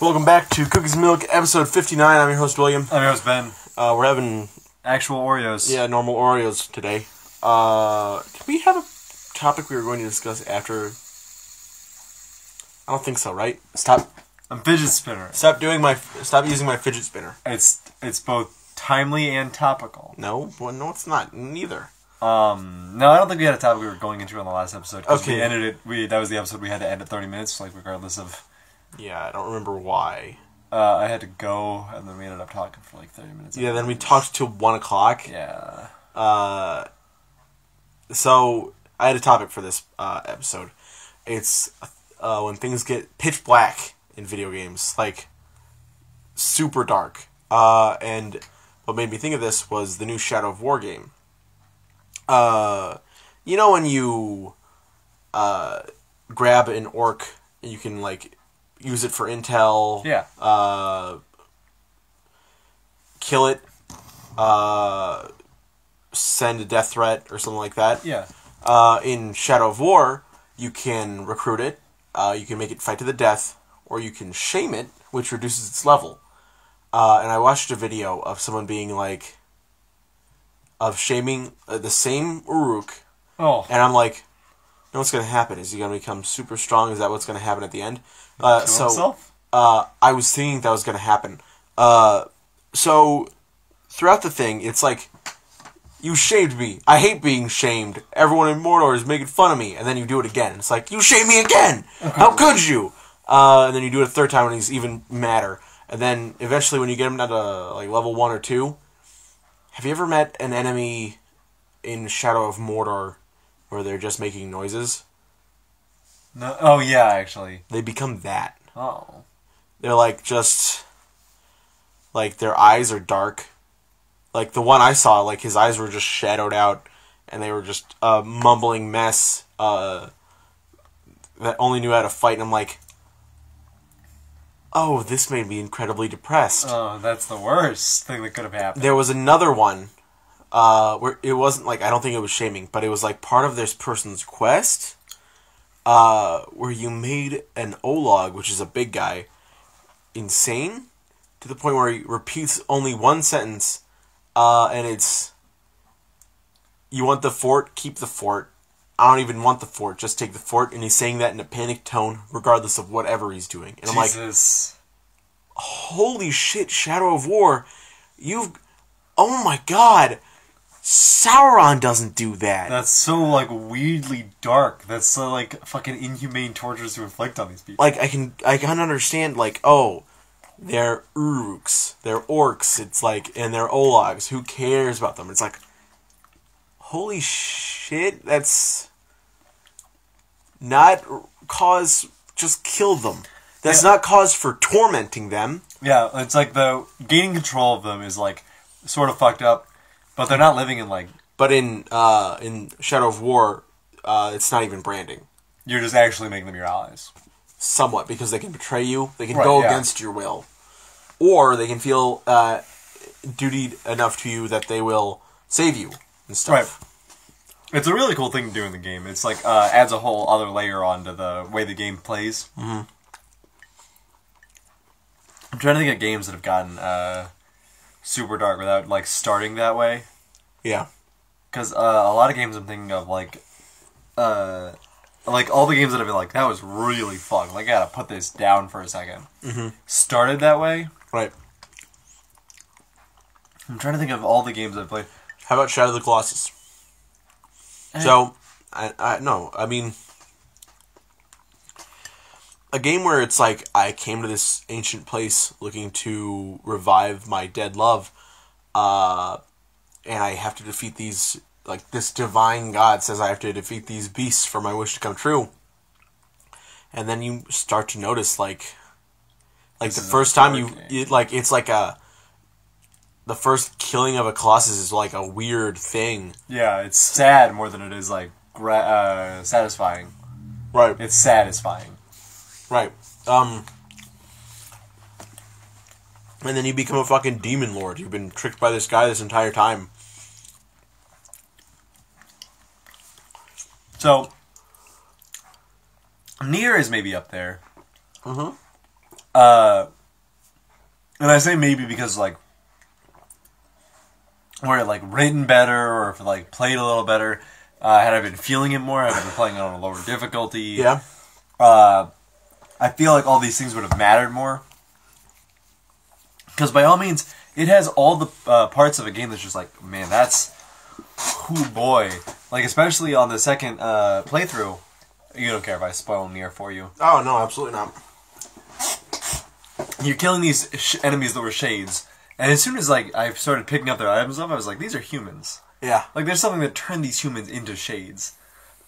Welcome back to Cookies and Milk, episode 59. I'm your host, William. I'm your host, Ben. We're having... Actual Oreos. Yeah, normal Oreos today. Did we have a topic we were going to discuss after? I don't think so, right? I'm fidget spinner. Stop using my fidget spinner. It's both timely and topical. No, well, no, it's not. Neither. No, I don't think we had a topic we were going into on the last episode. Okay. We ended it. That was the episode we had to end at 30 minutes, like regardless of. Yeah, I don't remember why. I had to go, and then we ended up talking for like 30 minutes. Yeah, then we talked till 1 o'clock. Yeah. So I had a topic for this episode. It's when things get pitch black in video games, like super dark. And what made me think of this was the new Shadow of War game. You know when you grab an orc and you can like use it for intel. Yeah. Kill it. Send a death threat or something like that. Yeah. In Shadow of War, you can recruit it. You can make it fight to the death, or you can shame it, which reduces its level. And I watched a video of someone being like, of shaming the same Uruk. Oh. And I'm like, you know what's going to happen? Is he going to become super strong? Is that what's going to happen at the end? Kill himself? I was thinking that was going to happen. So, throughout the thing, it's like, you shamed me. I hate being shamed. Everyone in Mordor is making fun of me. And then you do it again. It's like, you shamed me again! How could you? And then you do it a third time when he's even madder. And then, eventually, when you get him down to, like, level 1 or 2, have you ever met an enemy in Shadow of Mordor where they're just making noises? No. Oh, yeah, actually. They become that. Oh. They're like just... like their eyes are dark. Like the one I saw, like his eyes were just shadowed out and they were just a mumbling mess that only knew how to fight. And I'm like, oh, this made me incredibly depressed. Oh, that's the worst thing that could have happened. There was another one where it wasn't like, I don't think it was shaming, but it was like part of this person's quest where you made an Olog, which is a big guy, insane to the point where he repeats only one sentence, and it's, you want the fort, keep the fort. I don't even want the fort, just take the fort. And he's saying that in a panicked tone, regardless of whatever he's doing. And Jesus. I'm like, holy shit, Shadow of War, oh my god, Sauron doesn't do that. That's so, like, weirdly dark. That's so, like, fucking inhumane tortures to inflict on these people. Like, I can understand, like, oh, they're Uruks, they're orcs, it's like, and they're Ologs, who cares about them? It's like, holy shit, that's not cause, just kill them. That's not cause for tormenting them. Yeah, it's like the gaining control of them is, like, sort of fucked up, but they're not living in, like... But in Shadow of War, it's not even branding. You're just actually making them your allies. Somewhat, because they can betray you, they can go against your will. Or they can feel dutied enough to you that they will save you and stuff. Right. It's a really cool thing to do in the game. It's like, adds a whole other layer onto the way the game plays. Mm-hmm. I'm trying to think of games that have gotten super dark without, like, starting that way. Yeah. Because a lot of games I'm thinking of, like all the games that have been like, that was really fucked. Like, I gotta put this down for a second. Mm-hmm. Started that way. Right. I'm trying to think of all the games I've played. How about Shadow of the Colossus? So, I mean, a game where it's like, I came to this ancient place looking to revive my dead love, and I have to defeat these, like, this divine god says I have to defeat these beasts for my wish to come true. And then you start to notice, like the first time it's like the first killing of a Colossus is like a weird thing. Yeah, it's sad more than it is, like, satisfying. Right. It's satisfying. Right. And then you become a fucking demon lord. You've been tricked by this guy this entire time. So, Nier is maybe up there. Mm-hmm. And I say maybe because, like, were it, like, written better or if it, like, played a little better, had I been feeling it more, had I been playing it on a lower difficulty, Yeah. I feel like all these things would have mattered more. Because by all means, it has all the parts of a game that's just like, man, that's... Oh boy. Like, especially on the second playthrough. You don't care if I spoil Nier for you. Oh, no, absolutely not. You're killing these enemies that were shades. And as soon as, like, I started picking up their items up, I was like, these are humans. Yeah. Like, there's something that turned these humans into shades.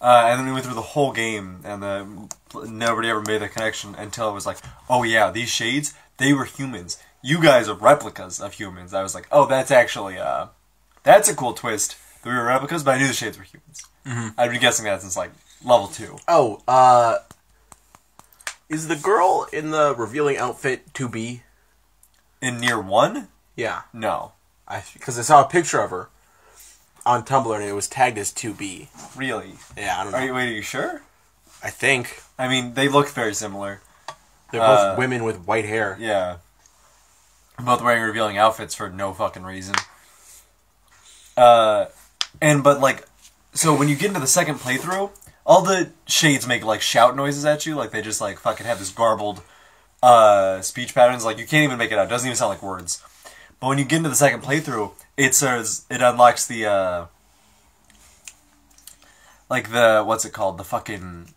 And then we went through the whole game, and nobody ever made the connection until it was like, oh yeah, these shades, they were humans. You guys are replicas of humans. I was like, oh, that's actually, that's a cool twist. That we were replicas, but I knew the shades were humans. Mm-hmm. I've been guessing that since, like, level 2. Oh, is the girl in the revealing outfit 2B? In Nier 1? Yeah. No. Because I saw a picture of her on Tumblr and it was tagged as 2B. Really? Yeah, I don't know. Wait, are you sure? I think. I mean, they look very similar. They're both women with white hair. Yeah. Both wearing revealing outfits for no fucking reason. But like, so when you get into the second playthrough, all the shades make like shout noises at you, like they just like fucking have this garbled speech patterns. Like you can't even make it out. It doesn't even sound like words. But when you get into the second playthrough, it unlocks the like the what's it called? The fucking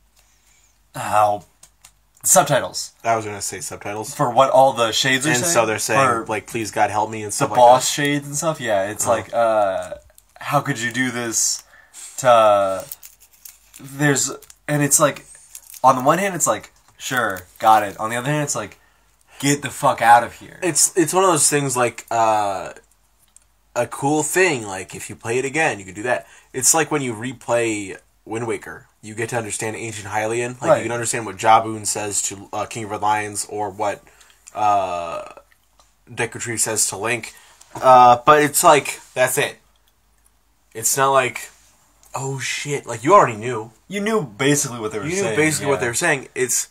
subtitles. I was gonna say subtitles For what all the shades are and saying. so they're saying For like, "Please God help me" and the stuff like boss that. shades and stuff. Yeah, it's like, how could you do this? To and it's like, on the one hand, it's like, sure, got it. On the other hand, it's like, get the fuck out of here. It's one of those things like a cool thing. Like if you play it again, you can do that. It's like when you replay Wind Waker, you get to understand Ancient Hylian. Like Right. you can understand what Jabun says to King of Red Lions, or what Deku Tree says to Link. But it's like that's it. It's not like, oh shit, like you already knew. You knew basically what they were saying. You knew basically what they were saying. It's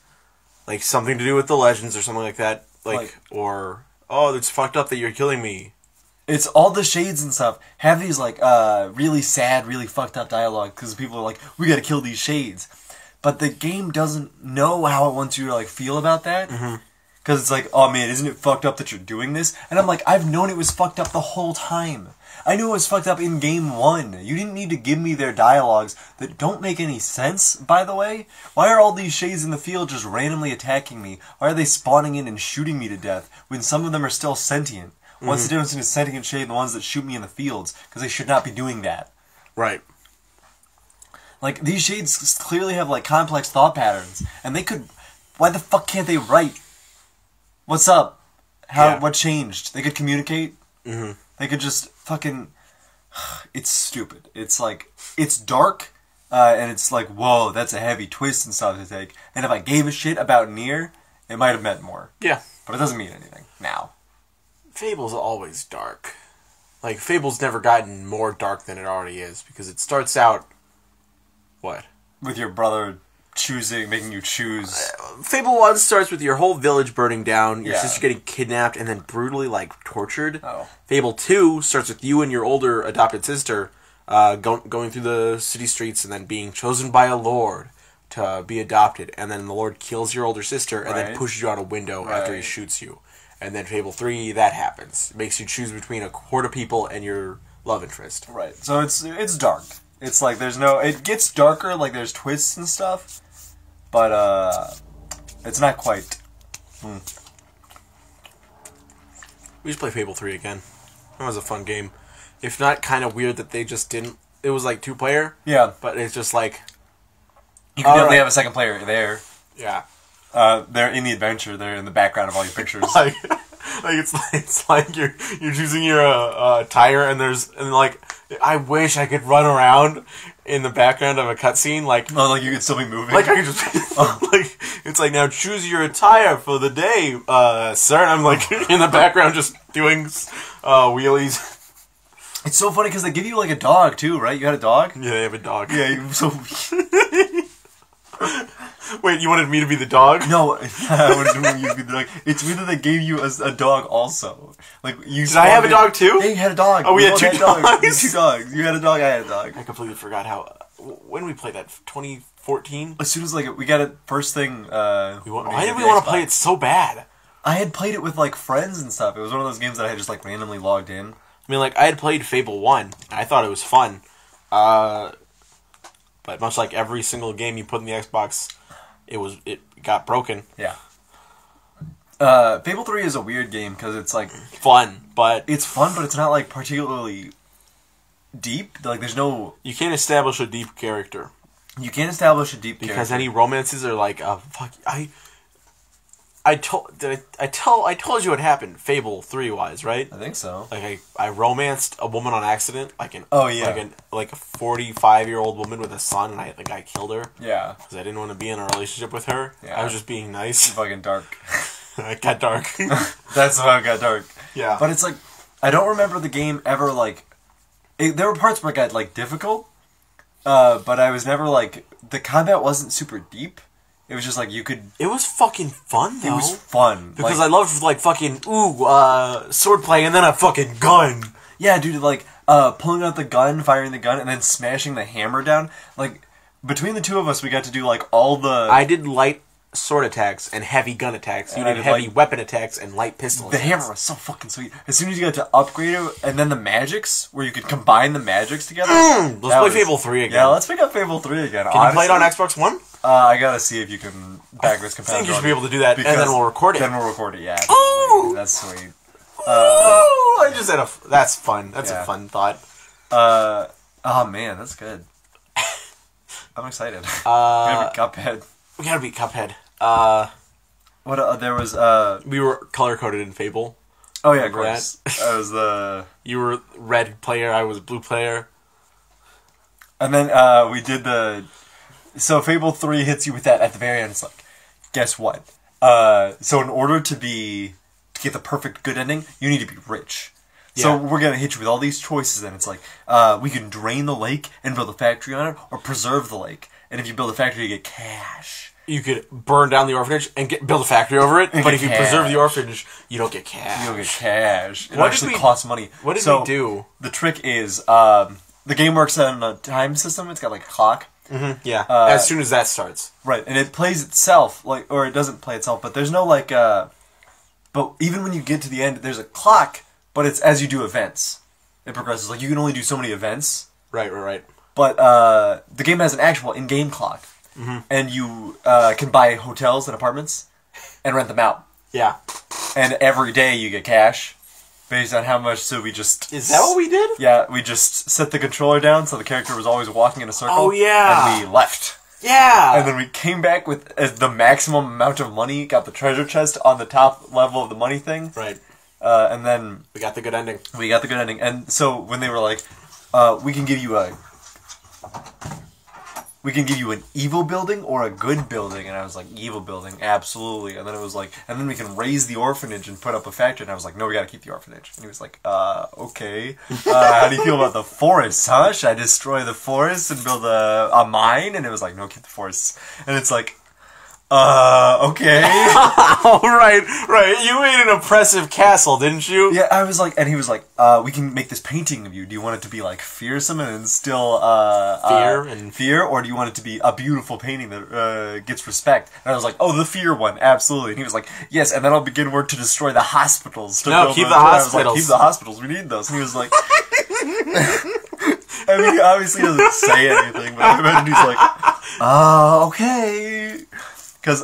like something to do with the legends or something like that. Like or, oh, it's fucked up that you're killing me. It's all the shades and stuff have these like really sad, really fucked up dialogue because people are like, we gotta kill these shades. But the game doesn't know how it wants you to like feel about that. Because it's like, oh man, isn't it fucked up that you're doing this? And I'm like, I've known it was fucked up the whole time. I knew it was fucked up in game 1. You didn't need to give me their dialogues that don't make any sense, by the way. Why are all these shades in the field just randomly attacking me? Why are they spawning in and shooting me to death when some of them are still sentient? What's the difference between a sentient shade and the ones that shoot me in the fields? Because they should not be doing that. Right. Like, these shades clearly have, like, complex thought patterns. And they could... Why the fuck can't they write? What's up? What changed? They could communicate? They could just fucking... It's stupid. It's like... It's dark, and it's like, whoa, that's a heavy twist and stuff to take. And if I gave a shit about Nier, it might have meant more. Yeah. But it doesn't mean anything. Now. Fable's always dark. Like, Fable's never gotten more dark than it already is, because it starts out... What? With your brother making you choose... Fable 1 starts with your whole village burning down, your Yeah. sister getting kidnapped, and then brutally, like, tortured. Oh. Fable 2 starts with you and your older adopted sister going through the city streets and then being chosen by a lord to be adopted, and then the lord kills your older sister and then Right. pushes you out a window after he Right. shoots you. And then Fable 3, that happens. It makes you choose between a horde of people and your love interest. Right. So it's dark. It's like there's no... It gets darker, like there's twists and stuff, but it's not quite... We should play Fable 3 again. That was a fun game. If not, kind of weird that they just didn't... It was like 2-player, Yeah. but it's just like... You can definitely Alright. have a second player there. Yeah. They're in the adventure. They're in the background of all your pictures. Like it's like you're choosing your tire and like I wish I could run around in the background of a cutscene like Oh, like you could still be moving. I could just like it's like now choose your attire for the day, sir. And I'm like in the background just doing wheelies. It's so funny because they give you like a dog too, right? You had a dog. Yeah, they have a dog. Yeah. So Wait, you wanted me to be the dog? No, I wouldn't want you to be the dog. It's weird that they gave you a dog also. Like you. Did I have a dog too? Yeah, you had a dog. Oh, we had both two dogs. You had 2 dogs. You had a dog. I had a dog. I completely forgot how. When we played that, 2014. As soon as we got it first thing. Why did we want to play it so bad? I had played it with like friends and stuff. It was one of those games that I had just like randomly logged in. I mean, like I had played Fable 1. And I thought it was fun. But much like every single game you put in the Xbox, it got broken. Yeah. Fable 3 is a weird game because it's like Fun, but it's fun, but it's not like particularly deep. Like there's no. you can't establish a deep character You can't establish a deep because character. any romances are like fuck. I told you what happened Fable 3 wise, right? I think so. Like I romanced a woman on accident, like an Oh, yeah. like a 45-year-old woman with a son, and I killed her Yeah. because I didn't want to be in a relationship with her. Yeah. I was just being nice. Fucking dark. It got dark. That's how it got dark. Yeah, But it's like I don't remember the game ever like. There were parts where it got like difficult, but I was never like the combat wasn't super deep. It was just like you could. it was fucking fun though. It was fun because like, I loved like fucking swordplay and then a fucking gun. yeah, dude, like pulling out the gun, firing the gun, and then smashing the hammer down. Like between the two of us, we got to do like all the. I did light sword attacks and heavy gun attacks. You And I did did, heavy like- weapon attacks and light pistol The attacks. hammer was so fucking sweet. As soon as you got to upgrade it, and then the magics, where you could combine the magics together. Let's that play was- Fable 3 again. Yeah, let's pick up Fable 3 again. Can you play it on Xbox One? I gotta see if you can backwards I compatible. think you should be able to do that, and then we'll record it. Then we'll record it, yeah. Ooh! That's sweet. I just had that's fun. That's Yeah. a fun thought. Oh man, that's good. I'm excited. Gonna be Cuphead. We gotta beat Cuphead. What, there was, We were color-coded in Fable. oh yeah, of Remember course. I was the... You were red player, I was blue player. And then, we did the... So Fable 3 hits you with that at the very end. It's like, guess what? So in order to get the perfect good ending, you need to be rich. So Yeah. we're gonna hit you with all these choices, and it's like, we can drain the lake and build a factory on it, or preserve the lake. And if you build a factory, you get cash. You could burn down the orphanage and build a factory over it, And but get if you preserve cash. the orphanage, you don't get cash. You don't get cash. It What did actually we- costs money. What did So, we do? The trick is, the game works on a time system. It's got like a clock. Yeah, as soon as that starts. Right, and it plays itself, like, or it doesn't play itself, but there's no, like, but even when you get to the end, there's a clock, but it's as you do events. It progresses. Like, you can only do so many events, Right. but, the game has an actual in-game clock. And you, can buy hotels and apartments and rent them out. Yeah. And every day you get cash based on how much, so we just... Is that what we did? Yeah, we just set the controller down so the character was always walking in a circle. Oh, yeah. And we left. Yeah! And then we came back with the maximum amount of money, got the treasure chest on the top level of the money thing, Right. and then We got the good ending. we got the good ending. And so when they were like, we can give you an evil building or a good building, and I was like, evil building, absolutely. And then it was like, and then we can raise the orphanage and put up a factory, and I was like, no, we gotta keep the orphanage. And he was like, okay. How do you feel about the forest, huh? Should I destroy the forest and build a mine? And it was like, no, keep the forests. And it's like, okay. Oh, right. You made an oppressive castle, didn't you? Yeah, I was like, and he was like, we can make this painting of you. Do you want it to be like fearsome and instill fear, or do you want it to be a beautiful painting that gets respect? And I was like, oh, the fear one, absolutely. And he was like, yes, and then I'll begin work to destroy the hospitals. To No, build keep those. the And I was like, hospitals. keep the hospitals. We need those. And he was like, I mean, he obviously doesn't say anything, but I imagine he's like, okay. Because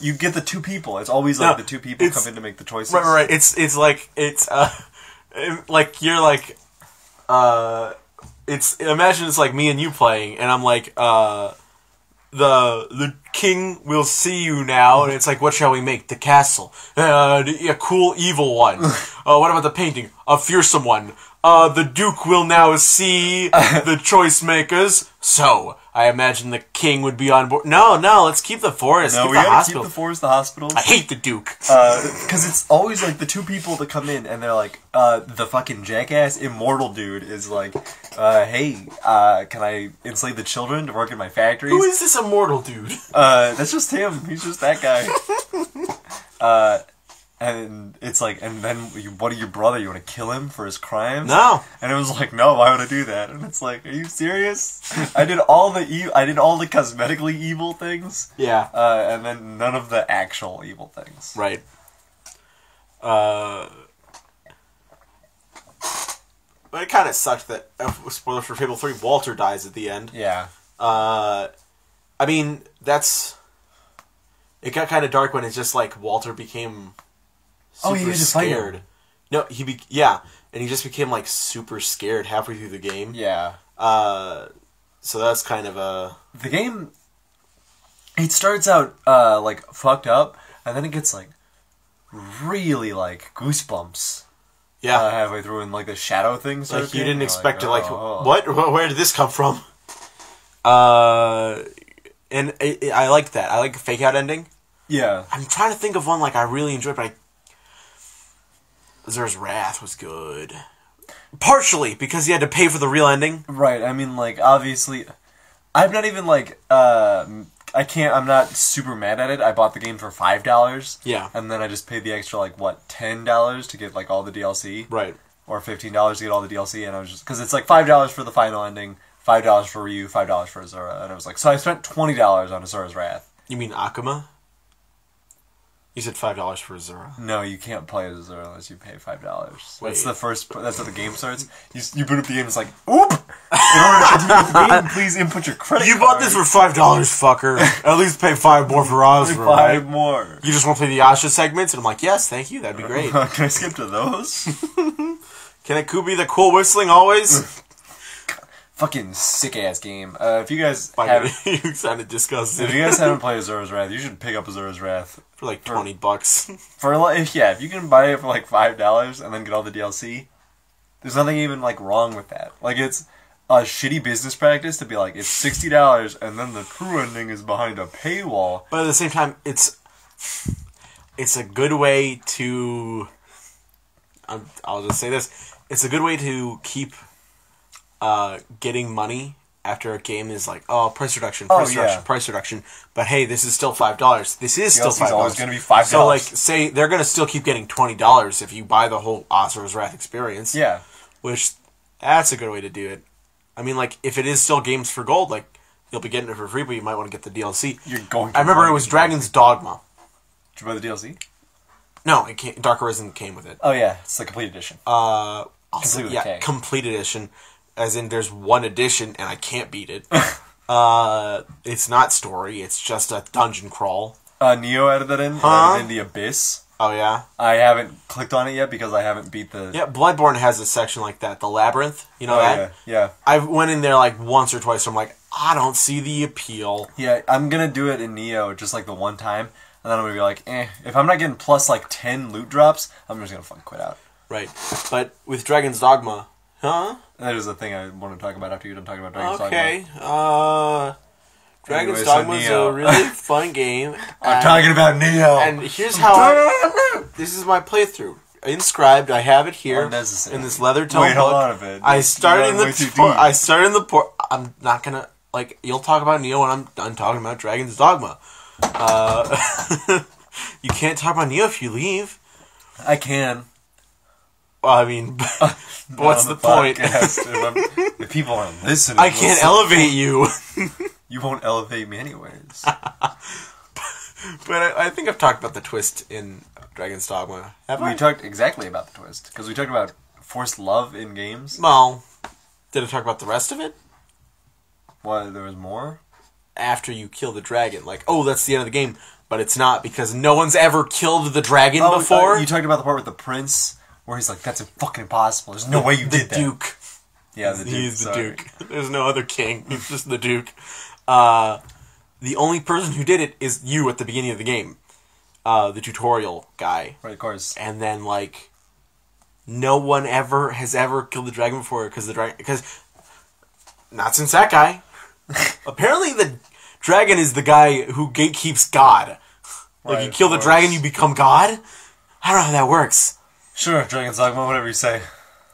you get the two people. It's always like the two people come in to make the choices. Right. It's like like you're like it's imagine it's like me and you playing, and I'm like the king will see you now, and it's like, what shall we make? The castle, a cool evil one. What about the painting? A fearsome one. The duke will now see the choice makers. So I imagine the king would be on board. No, let's keep the forest. No, keep we the gotta hospital. keep the forest, the hospitals. I hate the Duke. Because it's always like the two people that come in and they're like, the fucking jackass immortal dude is like, hey, can I enslave the children to work in my factories? Who is this immortal dude? That's just him. He's just that guy. And it's like, and then what are your brother? You want to kill him for his crimes? No. And it was like, no, why would I do that? And it's like, are you serious? I did all the cosmetically evil things. Yeah. And then none of the actual evil things. Right. But it kind of sucked that, spoiler for Fable 3, Walter dies at the end. Yeah. I mean, it got kind of dark when it's just like Walter became super he had to fight scared. him. No, and he just became like super scared halfway through the game. Yeah. So that's kind of a... The game, it starts out, like, fucked up, and then it gets, like, really, like, goosebumps. Yeah. Halfway through, and, like, the shadow thing started. Like, you didn't expect to, like, oh. what? Where did this come from? And I like that. I like a fake-out ending. Yeah. I'm trying to think of one, like, I really enjoyed, but Azura's Wrath was good. Partially, because you had to pay for the real ending. Right, I mean, like, obviously, I'm not even, like, I'm not super mad at it. I bought the game for $5. Yeah. And then I just paid the extra, like, what, $10 to get, like, all the DLC? Right. Or $15 to get all the DLC, and I was just, because it's, like, $5 for the final ending, $5 for Ryu, $5 for Azura, and I was like, so I spent $20 on Azura's Wrath. You mean Akuma? You said $5 for Azura. No, you can't play as Azura unless you pay $5. Wait. That's the first. That's how the game starts. You boot up the game. It's like, oop! In order to enter the game, please input your credit. You bought this for $5, fucker. At least pay $5 more for Azura, right? $5 more. You just want to play the Asha segments? And I'm like, yes, thank you, that'd be great. Can I skip to those? Can it be the cool whistling always? Fucking sick ass game. If you guys haven't, You sounded disgusted. if you guys haven't played Azura's Wrath, you should pick up Azura's Wrath. For like $20. For like, if you can buy it for like $5 and then get all the DLC, there's nothing even like wrong with that. Like, it's a shitty business practice to be like, it's $60 and then the true ending is behind a paywall. But at the same time, it's a good way to... I'll just say this. It's a good way to keep getting money after a game is like, oh, price reduction. But hey, this is still $5. This is still $5. Always going to be $5. So, like, say they're going to still keep getting $20 if you buy the whole Azura's Wrath experience. Yeah. Which, that's a good way to do it. I mean, like, if it is still games for gold, like, you'll be getting it for free, but you might want to get the DLC. You're going to I remember it was Dragon's Dogma. Did you buy the DLC? No, Dark Arisen came with it. Oh, yeah. It's the complete edition. Also, Complete with a K. complete edition. As in, there's one edition, and I can't beat it. It's not story, it's just a dungeon crawl. Neo added that in. Added in the Abyss. Oh, yeah? I haven't clicked on it yet because I haven't beat the... Yeah, Bloodborne has a section like that, the Labyrinth. You know that? Yeah. I went in there like once or twice, so I'm like, I don't see the appeal. Yeah, I'm gonna do it in Neo just like the one time, and then I'm gonna be like, if I'm not getting plus like 10 loot drops, I'm just gonna fucking quit out. Right. But with Dragon's Dogma... Huh? That is the thing I want to talk about after you're done talking about Dragon's Dogma. Okay. Dragon's Anyways, Dogma is Neo. a really fun game. I'm talking about Neo! And here's how this is my playthrough. Inscribed, I have it here Unnecessary. in this leather tome Wait, hold book. on a bit. I started in You're way too the deep. I started in the port. I'm not gonna like. You'll talk about Neo when I'm done talking about Dragon's Dogma. You can't talk about Neo if you leave. I can. Well, I mean, what's the point? If people aren't listening... I can't elevate you. You won't elevate me anyways. But I think I've talked about the twist in Dragon's Dogma. Have We I? talked exactly about the twist. Because we talked about forced love in games. Well, did I talk about the rest of it? What, there was more? After you kill the dragon. Like, oh, that's the end of the game. But it's not, because no one's ever killed the dragon before. You talked about the part with the prince, where he's like, that's fucking impossible. There's no way you did that. The Duke. Yeah, the Duke. He's the sorry. Duke. There's no other king. He's just the Duke. The only person who did it is you at the beginning of the game. The tutorial guy. Right, of course. And then, like, no one has ever killed the dragon before, because not since that guy. Apparently the dragon is the guy who gatekeeps God. Like, Right, you kill the of dragon, course. you become God? I don't know how that works. Sure, Dragon's Dogma, whatever you say.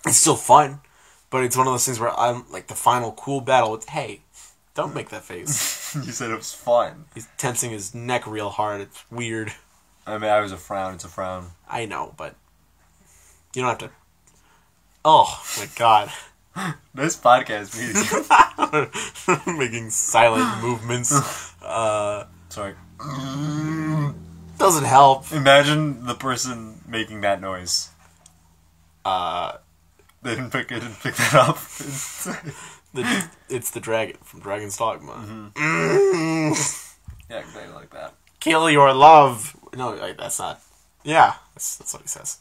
It's still fun, but it's one of those things where I'm, like, the final cool battle. It's, hey, don't make that face. You said it was fun. He's tensing his neck real hard. It's weird. I mean, I was a frown. It's a frown. I know, but you don't have to... Oh, my God. This podcast meeting. Making silent movements. Sorry. Doesn't help. Imagine the person making that noise. Uh, They didn't pick that up. it's the dragon from Dragon's Dogma. Yeah, exactly like that. Kill your love. No, that's not. Yeah, that's what he says.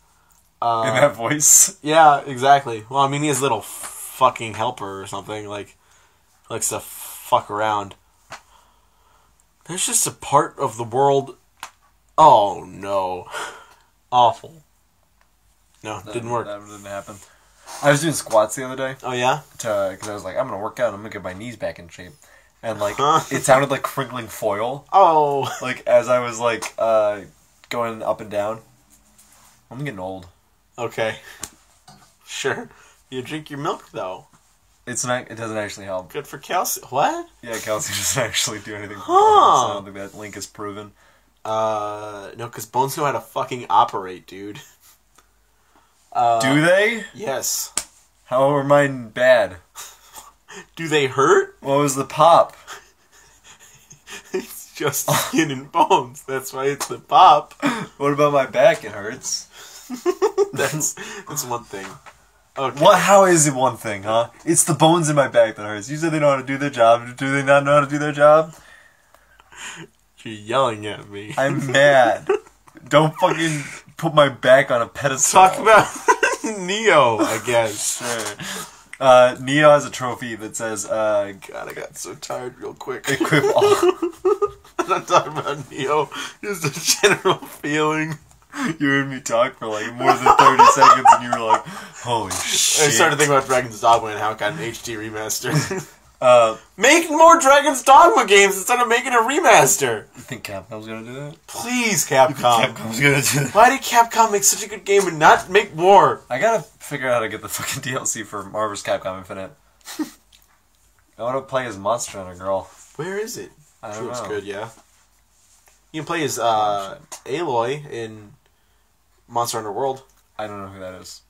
In that voice. Yeah, exactly. Well, I mean, he has a little fucking helper or something. Like, likes to fuck around. There's just a part of the world. Oh no, awful. No, didn't work. That didn't happen. I was doing squats the other day Oh yeah. because I was like, I'm gonna work out. I'm gonna get my knees back in shape, and like it sounded like crinkling foil. Oh. Like as I was like going up and down. I'm getting old. Okay. Sure. You drink your milk though. It's not. It doesn't actually help. Good for calcium. What? Yeah, calcium doesn't actually do anything. For Huh. bones, so I don't think that link is proven. No, because bones know how to fucking operate, dude. Do they? Yes. How are mine bad? Do they hurt? What was the pop? It's just skin and bones. That's why it's the pop. What about my back? It hurts. That's one thing. Okay. What? How is it one thing, huh? It's the bones in my back that hurts. You said they know how to do their job. Do they not know how to do their job? You're yelling at me. I'm mad. Don't fucking put my back on a pedestal. Talk about Neo, I guess. Sure. Neo has a trophy that says, God, I got so tired real quick. equip all. I'm not talking about Neo. Just a general feeling. You heard me talk for like more than 30 seconds and you were like, holy shit. I started thinking about Dragon's Dogma and how it got an HD remaster. You Make more Dragon's Dogma games instead of making a remaster. think Capcom's gonna do that? Please, Capcom. Capcom's gonna do that. Why did Capcom make such a good game and not make more? I gotta figure out how to get the fucking DLC for Marvel's Capcom Infinite. I wanna play as Monster Hunter Girl. Where is it? I She don't looks know. good, yeah. You can play as Aloy in Monster Hunter World. I don't know who that is.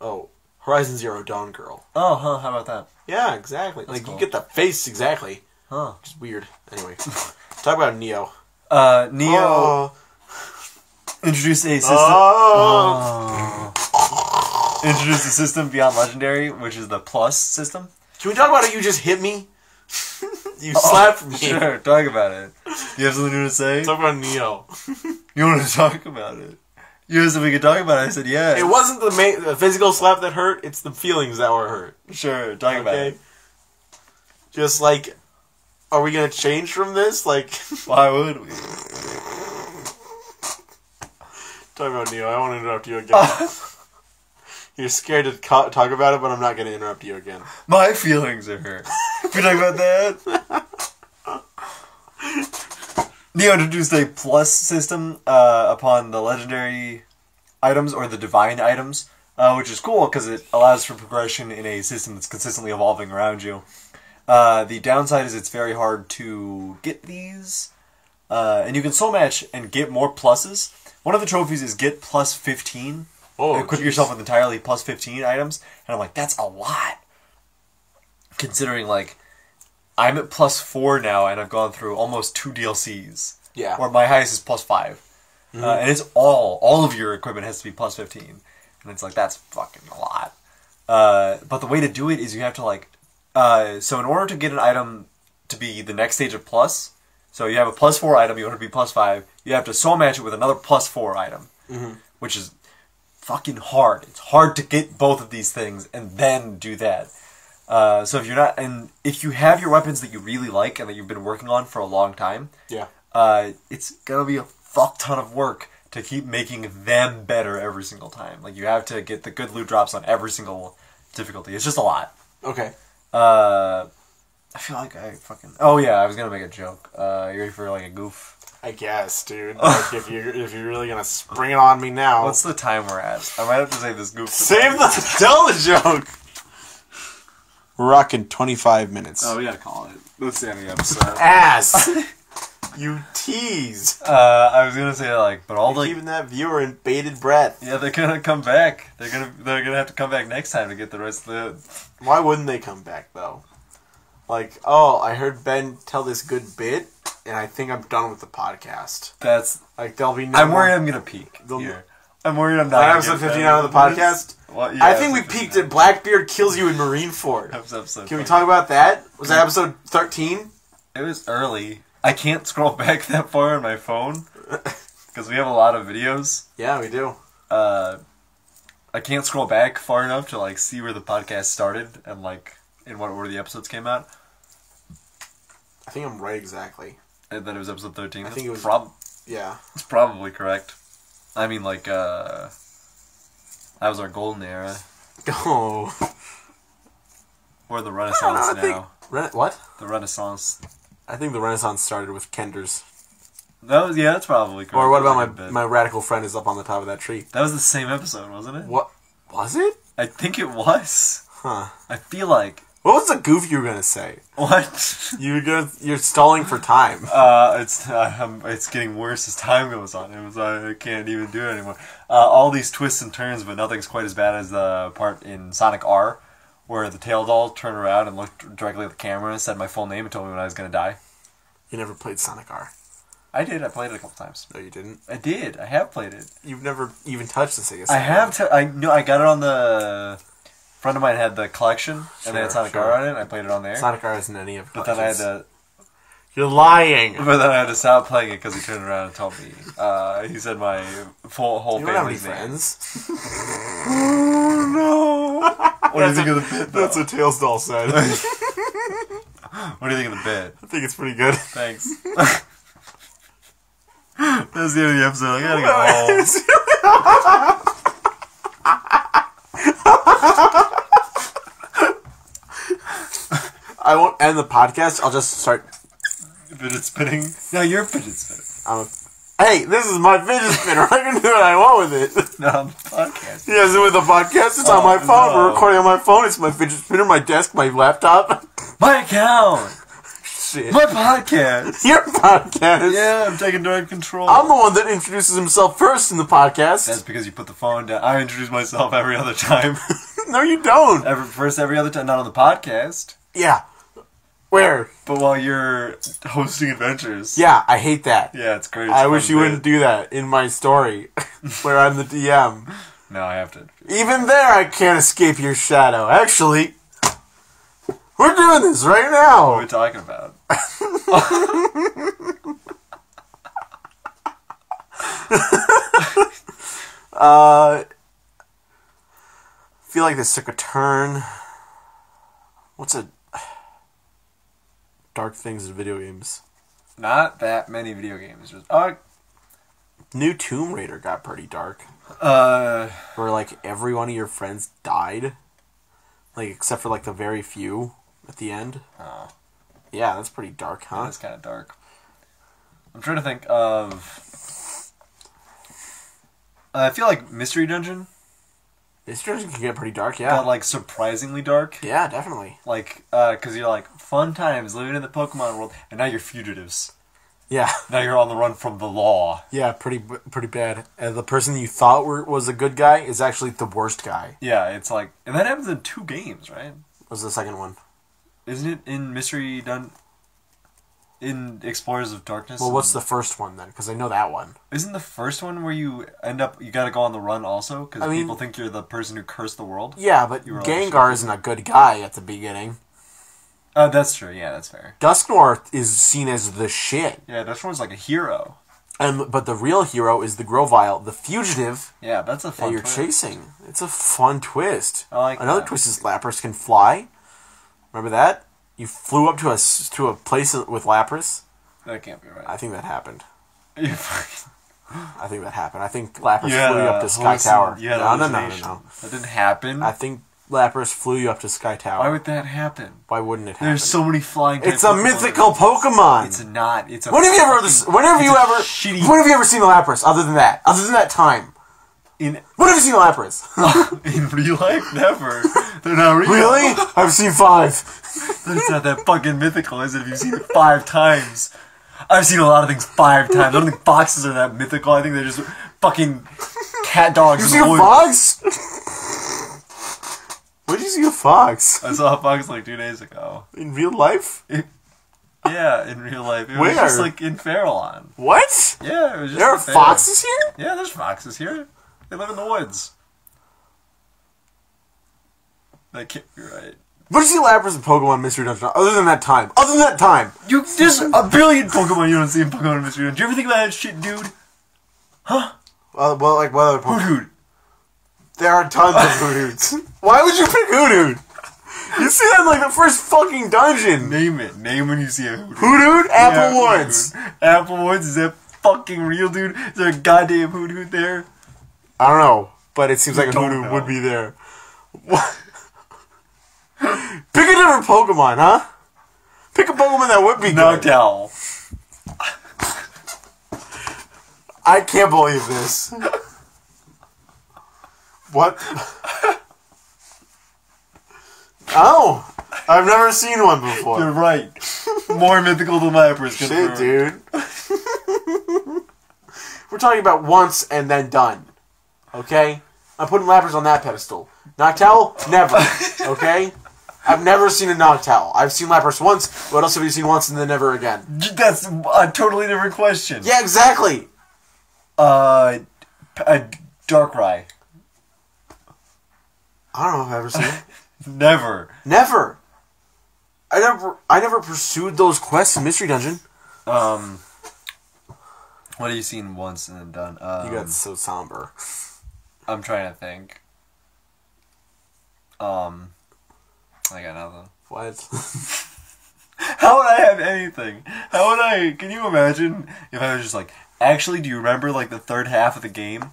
Oh, Horizon Zero Dawn Girl. Oh, huh, how about that? Yeah, exactly. That's Like, cool. you get the face exactly. Huh. Just weird. Anyway, talk about Neo. Neo Oh. introduced a system. Oh. Introduced a system beyond Legendary, which is the Plus system. Can we talk about how you just hit me? You slapped me. Sure, talk about it. You have something new to say? Talk about Neo. You want to talk about it? You asked if we could talk about it. I said yeah. It wasn't the physical slap that hurt, it's the feelings that were hurt. Sure, talk about Okay? it. Just like, are we gonna change from this? Like, Why would we? talk about Neo. I won't interrupt you again. You're scared to talk about it, but I'm not gonna interrupt you again. My feelings are hurt. Can we talk about that? Neo introduced a plus system upon the legendary items or the divine items, which is cool because it allows for progression in a system that's consistently evolving around you. The downside is it's very hard to get these, and you can soul match and get more pluses. One of the trophies is get plus 15. Oh, Equip jeez. yourself with entirely plus 15 items, and I'm like, that's a lot. Considering, like, I'm at plus 4 now, and I've gone through almost 2 DLCs. Yeah. Where my highest is plus 5. And it's all of your equipment has to be plus 15. And it's like, that's fucking a lot. But the way to do it is you have to, like, so in order to get an item to be the next stage of plus, so you have a plus 4 item, you want it to be plus 5, you have to soul match it with another plus 4 item. Which is fucking hard. It's hard to get both of these things and then do that. So if you're not, and if you have your weapons that you really like and that you've been working on for a long time, Yeah. it's gonna be a fuck ton of work to keep making them better every single time. Like you have to get the good loot drops on every single difficulty. It's just a lot. Okay. I feel like I fucking. Oh yeah, I was gonna make a joke. You ready for like a goof? I guess, dude. Like, if you're really gonna spring it on me now, What's the time we're at? I might have to say this goof. tell the joke. We're rocking 25 minutes. Oh, we gotta call it. That's the end of the episode. Ass. You tease. I was gonna say like, but all the Keeping that viewer in bated breath. yeah, they're gonna come back. They're gonna have to come back next time to get the rest of the. Why wouldn't they come back though? Like, oh, I heard Ben tell this good bit, and I think I'm done with the podcast. That's. Like, there'll be no. I'm worried I'm gonna peak here. I'm worried I'm not. On episode 59 of the podcast. Well, yeah, I think we peaked at Blackbeard kills you in Marineford. That was episode. Can we talk about that? Was that episode 13? It was early. I can't scroll back that far on my phone because we have a lot of videos. Yeah, we do. I can't scroll back far enough to like see where the podcast started and like in what order the episodes came out. I think I'm right exactly. And then it was episode 13. I think it was. Yeah. It's probably correct. I mean, like, that was our golden era. Oh. Or the Renaissance now. What? The Renaissance. I think the Renaissance started with Kenders. Yeah, that's probably correct. Or what about my radical friend is up on the top of that tree? That was the same episode, wasn't it? What? Was it? I think it was. Huh. I feel like. What was the goof you were gonna say? What? You're stalling for time. It's getting worse as time goes on. I can't even do it anymore. All these twists and turns, but nothing's quite as bad as the part in Sonic R, where the tail doll turned around and looked directly at the camera and said my full name and told me when I was gonna die. You never played Sonic R. I did. I played it a couple times. No, you didn't. I did. I have played it. You've never even touched the Sega. I have. I know. I got it on the. A friend of mine had the collection, and they had Sonic R on it. And I played it on there. Sonic R isn't any of. But then I had to. You're lying. But then I had to stop playing it because he turned around and told me. He said my whole You don't have any family's name. friends. Oh no! What do you think of the bit? Though? That's what Tails Doll said. What do you think of the bit? I think it's pretty good. Thanks. That's the end of the episode. I gotta go home. I won't end the podcast. I'll just start. Fidget spinning. No, you're fidget spinning. Hey, this is my fidget spinner. I can do what I want with it. No, on the podcast. Yes, with the podcast, it's on my phone. No. We're recording on my phone. It's my fidget spinner, my desk, my laptop. My account. Shit. My podcast. Your podcast. Yeah, I'm taking direct control. I'm the one that introduces himself first in the podcast. That's because you put the phone down. I introduce myself every other time. No, you don't. Every other time, not on the podcast. Yeah. Where? But while you're hosting adventures. Yeah, I hate that. Yeah, it's great. I wish you wouldn't do that in my story, where I'm the DM. No, I have to. Even there, I can't escape your shadow. Actually, we're doing this right now. What are we talking about? I feel like this took a turn. What's a dark things in video games? Not that many video games. Just New Tomb Raider got pretty dark. uh, Where like every one of your friends died, like except for like the very few at the end. Oh. Yeah, that's pretty dark, huh? That's kind of dark. I'm trying to think of. I feel like Mystery Dungeon This dungeon can get pretty dark, yeah. got like surprisingly dark. Yeah, definitely. Like, because you're like fun times living in the Pokemon world, and now you're fugitives. Yeah, Now you're on the run from the law. yeah, pretty bad. And the person you thought was a good guy is actually the worst guy. Yeah, it's like, and that happens in 2 games, right? Was the second one? Isn't it in in Explorers of Darkness? Well, what's the first one then? Because I know that one. Isn't the first one where you you gotta go on the run also? Because I mean- people think you're the person who cursed the world? Yeah, but You were Gengar isn't a good guy at the beginning. That's true, yeah, that's fair. Dusknoir is seen as the shit. Yeah, Dusknoir's like a hero. But the real hero is the Grovyle, the fugitive Yeah, that's a that fun you're twist. chasing. It's a fun twist. I like Another that. twist is Lapras can fly. Remember that? You flew up to a place with Lapras. That can't be right. I think that happened. You fucking- I think that happened. I think Lapras Yeah, flew up to Sky Tower. Yeah, No. That didn't happen. I think Lapras flew you up to Sky Tower. Why would that happen? Why wouldn't it happen? There's so many flying. It's a mythical Pokemon. It's not. It's a. When have you ever? When have you ever? shitty- When have you ever seen the Lapras? Other than that. Other than that time. In When have you seen the Lapras? in real life, never. They're not real. Really? I've seen 5. It's not that fucking mythical, is it? If you've seen it 5 times. I've seen a lot of things 5 times. I don't think foxes are that mythical. I think they're just fucking cat dogs. You in see the a woods. fox? When did you see a fox? I saw a fox like 2 days ago. In real life? Yeah, in real life. It was Where? just like in Fairlawn. What? Yeah, it was just There are in Fair. foxes here? Yeah, there's foxes here. They live in the woods. That can't be right. Where did you see Lapras in Pokemon Mystery Dungeon? Other than that time. Other than that time. There's a billion Pokemon you don't see in Pokemon Mystery Dungeon. Do you ever think about that shit, dude? Huh? Well, like what other Pokemon? Hoothoot. There are tons of Hootoots. Why would you pick Hoothoot? You see that in like the first fucking dungeon. Name it. Name when you see a Hoothoot. Hoothoot? Yeah, Applewoods. Hoothoot. Applewoods? Is that fucking real, dude? Is there a goddamn Hoothoot there? I don't know, but it seems like a don't Hoothoot know. would be there. What? Pick a different Pokemon, huh? Pick a Pokemon that would be good. Noctowl. I can't believe this. What? Oh, I've never seen one You're before. right. More mythical than Lapras. Shit, dude. We're talking about once and then done. Okay? I'm putting Lapras on that pedestal. Noctowl? Never. Okay? I've never seen a Noctowl. I've seen Lapras once. What else have you seen once and then never again? That's a totally different question. Yeah, exactly. A Darkrai. I don't know if I've ever seen it. Never. Never. I never pursued those quests in Mystery Dungeon. What have you seen once and then done? You got so somber. I'm trying to think. I got nothing. What? How would I have anything? How would I? Can you imagine if I was just like, actually, do you remember like the third half of the game?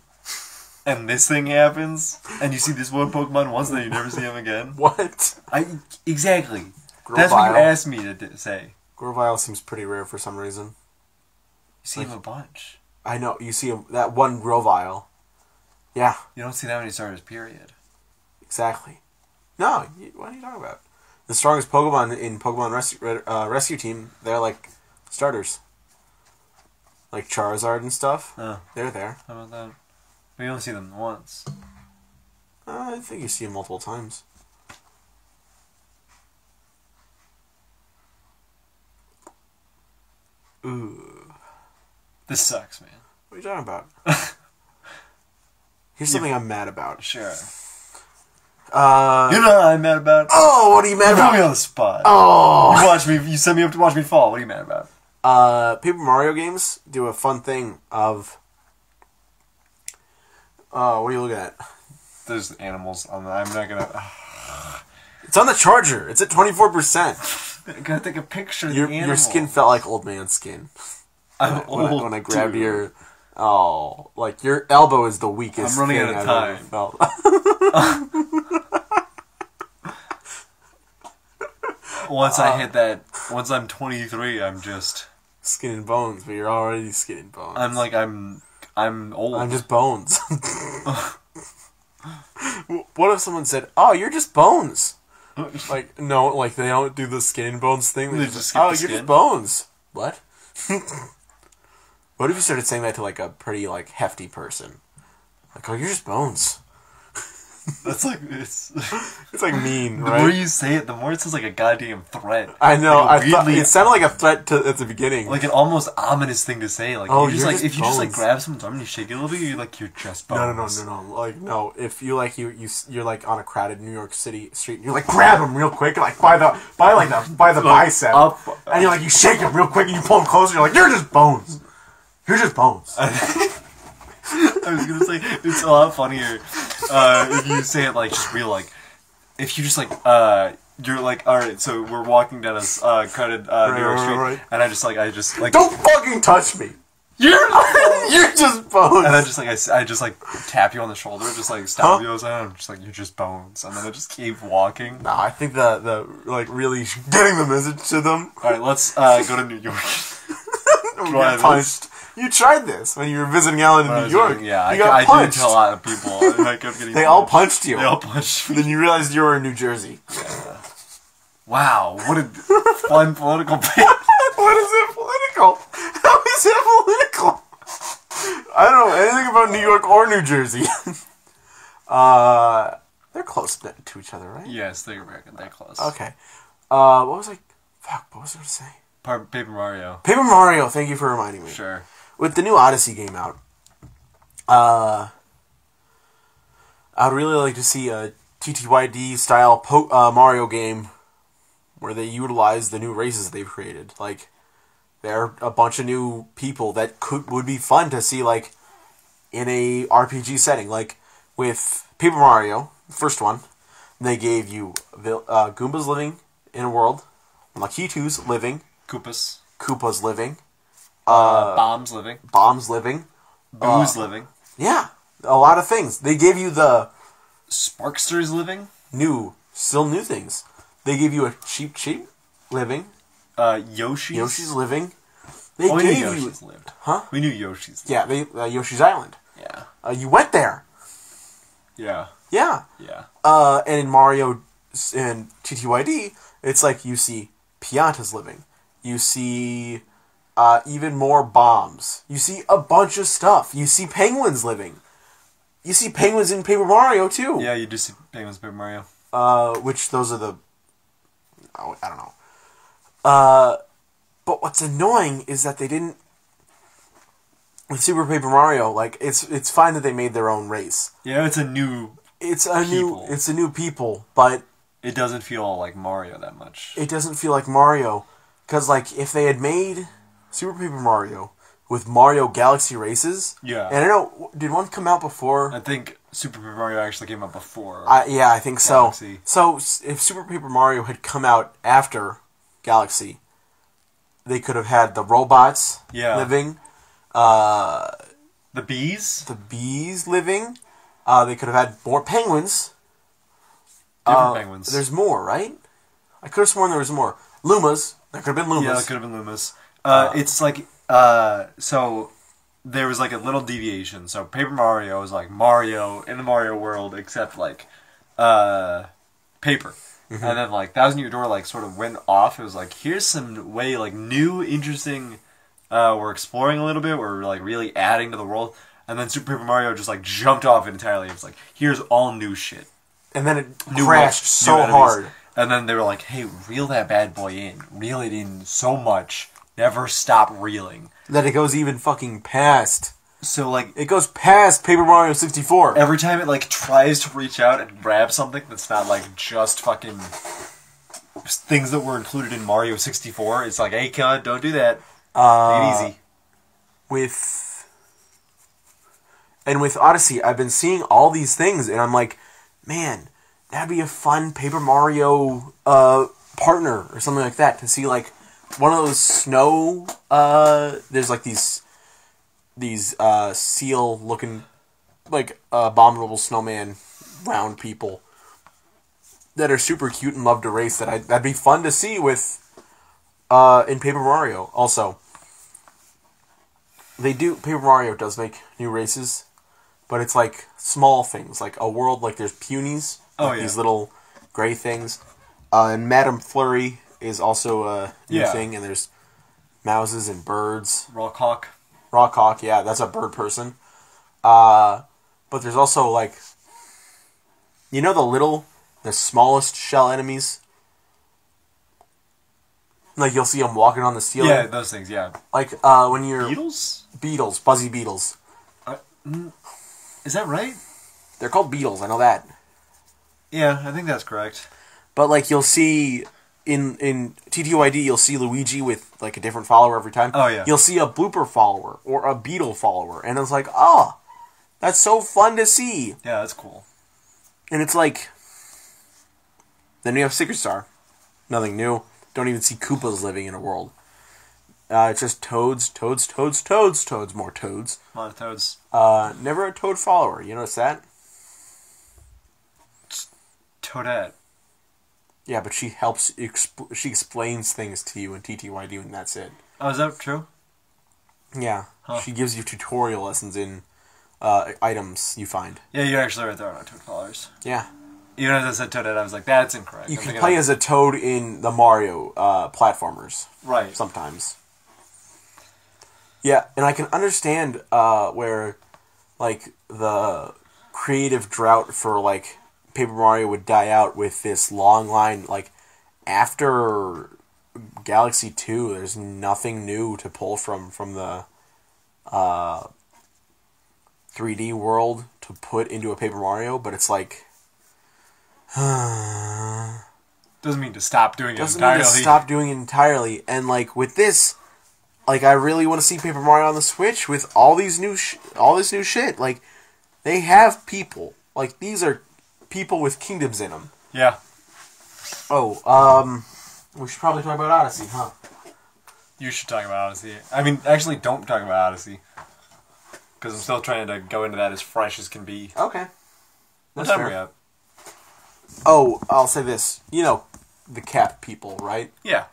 And this thing happens, and you see this one Pokemon once, and then you never see him again. What? Exactly. That's what you Grovyle. asked me to say. Grovyle seems pretty rare for some reason. You see him a bunch. I know, you see that one Grovyle. Yeah, You don't see that many starters. Period. exactly. No, what are you talking about? The strongest Pokemon in Pokemon Rescue Team, they're like starters. Like Charizard and stuff. Oh, They're there. how about that? We only see them once. I think you see them multiple times. Ooh. This sucks, man. What are you talking about? Here's something I'm mad about. Sure. You You know what I'm mad about? Oh, what are you mad You put me about? on the spot. Oh! You watch me. You sent me up to watch me fall. What are you mad about? Paper Mario games do a fun thing of... what are you looking at? There's animals. I'm not gonna. It's on the charger. It's at 24%. I gotta take a picture of Your the animal. skin felt like old man skin. I'm old. When I grabbed dude. your... Oh, like your elbow is the weakest I'm running thing out of I've ever time. felt. Once I hit that, once I'm 23, I'm just. Skin and bones, but you're already skin and bones. I'm old. I'm just bones. What if someone said, "Oh, you're just bones"? Like, no, like they don't do the skin and bones thing. They They just just, skip oh, the you're skin? just bones. What? What if you started saying that to like a pretty like hefty person? Like, oh, you're just bones. That's like it's. It's like mean, The right? more you say it, the more it sounds like a goddamn threat. I know. Like a I thought weirdly- it sounded like a threat at the beginning. Like an almost ominous thing to say. Like, Oh, you just you're like just if you just like bones. grab someone's arm and you shake it a little bit, you're like you're just bones. No. Like, no. If you like you're like on a crowded New York City street, and you're like grab him real quick, like by the bicep, Up. and you're like you shake him real quick, and you pull him closer. You're like, you're just bones. You're just bones. I was gonna say it's a lot funnier if you say it like just real like if you just like you're like alright, so we're walking down a crowded New York street right. and I just like Don't fucking touch me. You're just bones. And then just like I just like tap you on the shoulder, just like stab you, and I'm just like, you're just bones, and then I just keep walking. No, I think the like really getting the message to them. All right, let's go to New York. We got punched. You tried this when you were visiting Alan in New York. Yeah, you got I punched. did tell a lot of people. I kept getting They all punched you. They all punched me. Then you realized you were in New Jersey. Yeah. Wow, what a fun political bit. What is it political? How is it political? I don't know anything about New York or New Jersey. They're close to each other, right? Yes, they're close. Okay. What was I? Fuck. What was I going to say? Paper Mario. Paper Mario. Thank you for reminding me. Sure. With the new Odyssey game out, I'd really like to see a TTYD style Mario game where they utilize the new races they've created. Like, there are a bunch of new people that would be fun to see, like, in a RPG setting. Like, with Paper Mario, the first one, they gave you Goombas living in a world, Lakitu's living, Koopa's living, Bombs living. Bombs living. Boo's living. Yeah, a lot of things. They gave you the Sparksters living. still new things. They gave you a Cheep living. Yoshi's living. They we gave knew you... Yoshi's lived. Huh? We knew Yoshi's lived. Yeah, Yoshi's Island. Yeah. You went there. Yeah. Yeah. Yeah. And in Mario and TTYD, it's like you see Piantas living. You see... even more bombs. You see a bunch of stuff. You see penguins living. You see penguins in Paper Mario, too. Yeah, you do see penguins in Paper Mario. Which those are the... Oh, I don't know. But what's annoying is that they didn't... With Super Paper Mario, like, it's fine that they made their own race. Yeah, it's a new people, but... It doesn't feel like Mario that much. It doesn't feel like Mario. Because, like, if they had made... Super Paper Mario with Mario Galaxy Races. Yeah. And I know, did one come out before? I think Super Paper Mario actually came out before. Yeah, I think Galaxy. So if Super Paper Mario had come out after Galaxy, they could have had the robots living. The bees? The bees living. They could have had more penguins. Different penguins. There's more, right? I could have sworn there was more. Lumas. There could have been Lumas. Yeah, it could have been Lumas. It's like, so there was like a little deviation. So Paper Mario is like Mario in the Mario world, except like, paper. Mm-hmm. And then like Thousand Year Door like sort of went off. It was like, here's some way like new, interesting, we're exploring a little bit. We're like really adding to the world. And then Super Paper Mario just like jumped off it entirely. It's like, here's all new shit. And then it crashed so hard. And then they were like, hey, reel that bad boy in. Reel it in so much. Never stop reeling. That it goes even fucking past. So, like... It goes past Paper Mario 64. Every time it, like, tries to reach out and grab something that's not, like, just fucking... things that were included in Mario 64, it's like, hey, cud, don't do that. Take it easy. With Odyssey, I've been seeing all these things, and I'm like, man, that'd be a fun Paper Mario partner or something like that, to see, like, one of those snow, there's like these seal looking, like, abominable snowman round people that are super cute and love to race that'd be fun to see with, in Paper Mario. Also, Paper Mario does make new races, but it's like small things, like a world, like there's Punies, these little gray things, and Madame Flurry is also a new thing, and there's mouses and birds. Rockhawk, yeah, that's a bird person. But there's also, like, you know the smallest shell enemies? Like, you'll see them walking on the ceiling. Yeah, those things, yeah. Like, when you're... Beetles, buzzy beetles. Is that right? They're called beetles, I know that. Yeah, I think that's correct. But, like, you'll see... In TTYD, you'll see Luigi with, like, a different follower every time. Oh, yeah. You'll see a blooper follower or a beetle follower. And it's like, oh, that's so fun to see. Yeah, that's cool. And it's like... Then you have Secret Star. Nothing new. Don't even see Koopas living in a world. It's just toads, toads, toads, toads, toads, more toads. A lot of toads. Never a toad follower. You notice that? Toadette. Yeah, but she helps. She explains things to you in TTYD, and that's it. Oh, is that true? Yeah, Huh. she gives you tutorial lessons in items you find. Yeah, you're actually right there on toad followers. Yeah, Even as I said Toadette, I was like, that's incorrect. you I'm can thinking play of- as a toad in the Mario platformers Right. sometimes. Yeah, and I can understand where, like, the creative drought for, like, Paper Mario would die out with this long line. Like, after Galaxy 2, there's nothing new to pull from the 3D world to put into a Paper Mario, but it's like... Doesn't mean to stop doing it doesn't mean entirely. to stop doing it entirely. And, like, with this... Like, I really want to see Paper Mario on the Switch with all these all this new shit. Like, they have people. Like, these are people with kingdoms in them. Yeah. Oh, we should probably talk about Odyssey, huh? You should talk about Odyssey. I mean, actually, don't talk about Odyssey. Because I'm still trying to go into that as fresh as can be. Okay. What That's time are we fair. at? Oh, I'll say this. You know, the cat people, right? Yeah.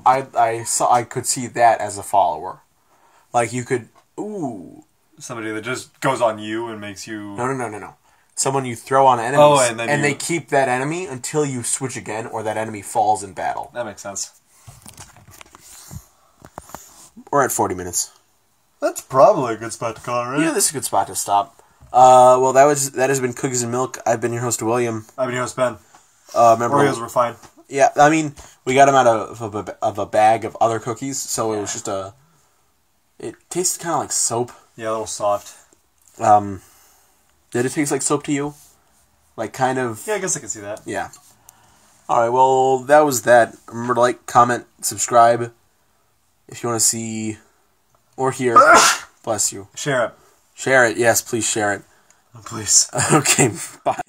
I could see that as a follower. Like, you could... Ooh. Somebody that just goes on you and makes you... No. Someone you throw on enemies, Oh, and then they keep that enemy until you switch again, or that enemy falls in battle. That makes sense. We're at 40 minutes. That's probably a good spot to call it, right? Yeah, this is a good spot to stop. Well, that has been Cookies and Milk. I've been your host, William. I've been here with Ben. Remember, Oreos were fine. yeah, I mean, we got them out of a bag of other cookies, so it was just a... It tasted kind of like soap. Yeah, a little soft. Did it taste like soap to you? Like, kind of... Yeah, I guess I can see that. Yeah. Alright, well, that was that. Remember to like, comment, subscribe. If you want to see or hear. Bless you. Share it. Share it. Yes, please share it. Please. Okay, bye.